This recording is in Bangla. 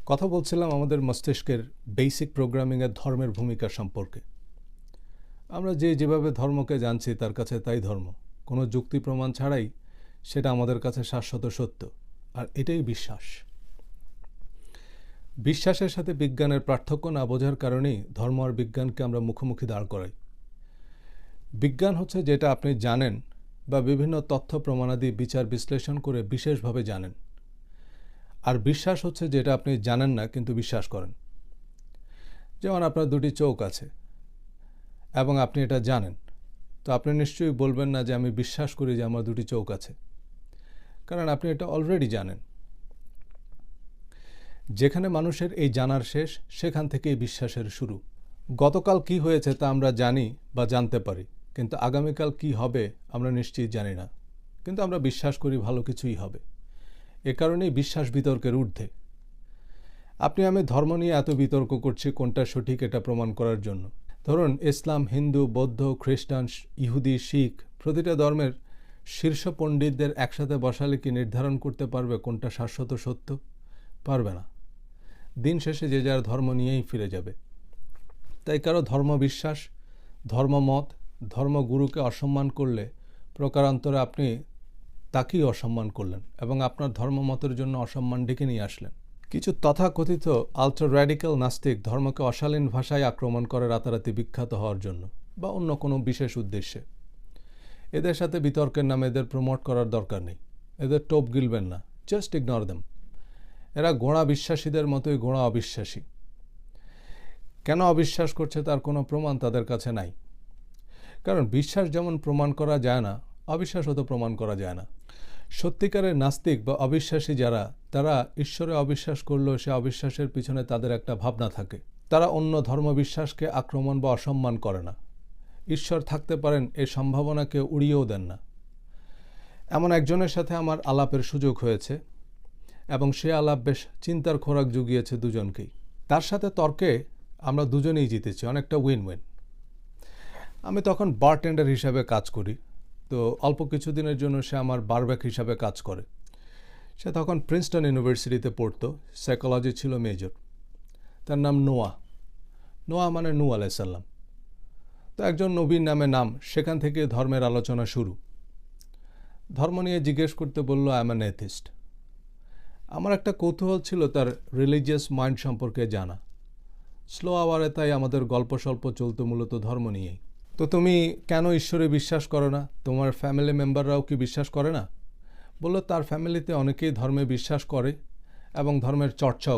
কথা বলছিলাম আমাদের মস্তিষ্কের বেসিক প্রোগ্রামিংয়ের ধর্মের ভূমিকা সম্পর্কে। আমরা যেভাবে ধর্মকে জানছি তার কাছে তাই ধর্ম, কোনো যুক্তি প্রমাণ ছাড়াই সেটা আমাদের কাছে শাশ্বত সত্য, আর এটাই বিশ্বাস। বিশ্বাসের সাথে বিজ্ঞানের পার্থক্য না বোঝার কারণেই ধর্ম আর বিজ্ঞানকে আমরা মুখোমুখি দাঁড় করাই। বিজ্ঞান হচ্ছে যেটা আপনি জানেন বা বিভিন্ন তথ্য প্রমাণাদি বিচার বিশ্লেষণ করে বিশেষভাবে জানেন, আর বিশ্বাস হচ্ছে যেটা আপনি জানেন না কিন্তু বিশ্বাস করেন। যেমন আপনার দুটি চোখ আছে এবং আপনি এটা জানেন, তো আপনি নিশ্চয়ই বলবেন না যে আমি বিশ্বাস করি যে আমার দুটি চোখ আছে, কারণ আপনি এটা অলরেডি জানেন। যেখানে মানুষের এই জানার শেষ, সেখান থেকেই বিশ্বাসের শুরু। গতকাল কি হয়েছে তা আমরা জানি বা জানতে পারি, কিন্তু আগামীকাল কি হবে আমরা নিশ্চিত জানি না, কিন্তু আমরা বিশ্বাস করি ভালো কিছুই হবে। এ কারণেই বিশ্বাস বিতর্কের ঊর্ধ্বে। আপনি আমি ধর্ম নিয়ে এত বিতর্ক করছি কোনটা সঠিক এটা প্রমাণ করার জন্য। ধরুন ইসলাম, হিন্দু, বৌদ্ধ, খ্রিস্টান, ইহুদি, শিখ, প্রতিটা ধর্মের শীর্ষ পণ্ডিতদের একসাথে বসালে কি নির্ধারণ করতে পারবে কোনটা শাশ্বত সত্য? পারবে না। দিন শেষে যে যার ধর্ম নিয়েই ফিরে যাবে। তাই কারো ধর্মবিশ্বাস, ধর্মমত, ধর্মগুরুকে অসম্মান করলে প্রকারান্তরে আপনি তাকেই অসম্মান করলেন এবং আপনার ধর্মমতের জন্য অসম্মান ডেকে নিয়ে আসলেন। কিছু তথাকথিত আলট্রা র্যাডিক্যাল নাস্তিক ধর্মকে অশালীন ভাষায় আক্রমণ করে রাতারাতি বিখ্যাত হওয়ার জন্য বা অন্য কোনো বিশেষ উদ্দেশ্যে। এদের সাথে বিতর্কের নামে এদের প্রমোট করার দরকার নেই। এদের টোপ গিলবেন না, জাস্ট ইগনোর দেম। এরা গোঁড়া বিশ্বাসীদের মতোই গোঁড়া অবিশ্বাসী। কেন অবিশ্বাস করছে তার কোনো প্রমাণ তাদের কাছে নাই। কারণ বিশ্বাস যেমন প্রমাণ করা যায় না, অবিশ্বাসও তো প্রমাণ করা যায় না। সত্যিকারের নাস্তিক বা অবিশ্বাসী যারা, তারা ঈশ্বরে অবিশ্বাস করলেও সে অবিশ্বাসের পিছনে তাদের একটা ভাবনা থাকে। তারা অন্য ধর্মবিশ্বাসকে আক্রমণ বা অসম্মান করে না। ঈশ্বর থাকতে পারেন এই সম্ভাবনাকে উড়িয়েও দেন না। এমন একজনের সাথে আমার আলাপের সুযোগ হয়েছে এবং সে আলাপ বেশ চিন্তার খোরাক জুগিয়েছে দুজনকেই। তার সাথে তর্কে আমরা দুজনেই জিতেছি, অনেকটা উইন উইন। আমি তখন বারটেন্ডার হিসাবে কাজ করি, তো অল্প কিছুদিনের জন্য সে আমার বারব্যাক হিসাবে কাজ করে। সে তখন প্রিন্সটন ইউনিভার্সিটিতে পড়তো, সাইকোলজি ছিল মেজর। তার নাম নোয়া। নোয়া মানে নূহ আলাইসাল্লাম। তো একজন নবীর নামে নাম, সেখান থেকে ধর্মের আলোচনা শুরু। ধর্ম নিয়ে জিজ্ঞেস করতে বলল আই এম অ্যান এথিস্ট। আমার একটা কৌতূহল ছিল তার রিলিজিয়াস মাইন্ড সম্পর্কে জানা। স্লো আওয়ারে তাই আমাদের গল্প স্বল্প চলতো মূলত ধর্ম নিয়েই। তো তুমি কেন ঈশ্বরে বিশ্বাস করো না? তোমার ফ্যামিলি মেম্বাররাও কি বিশ্বাস করে না? বলল তার ফ্যামিলিতে অনেকেই ধর্মে বিশ্বাস করে এবং ধর্মের চর্চাও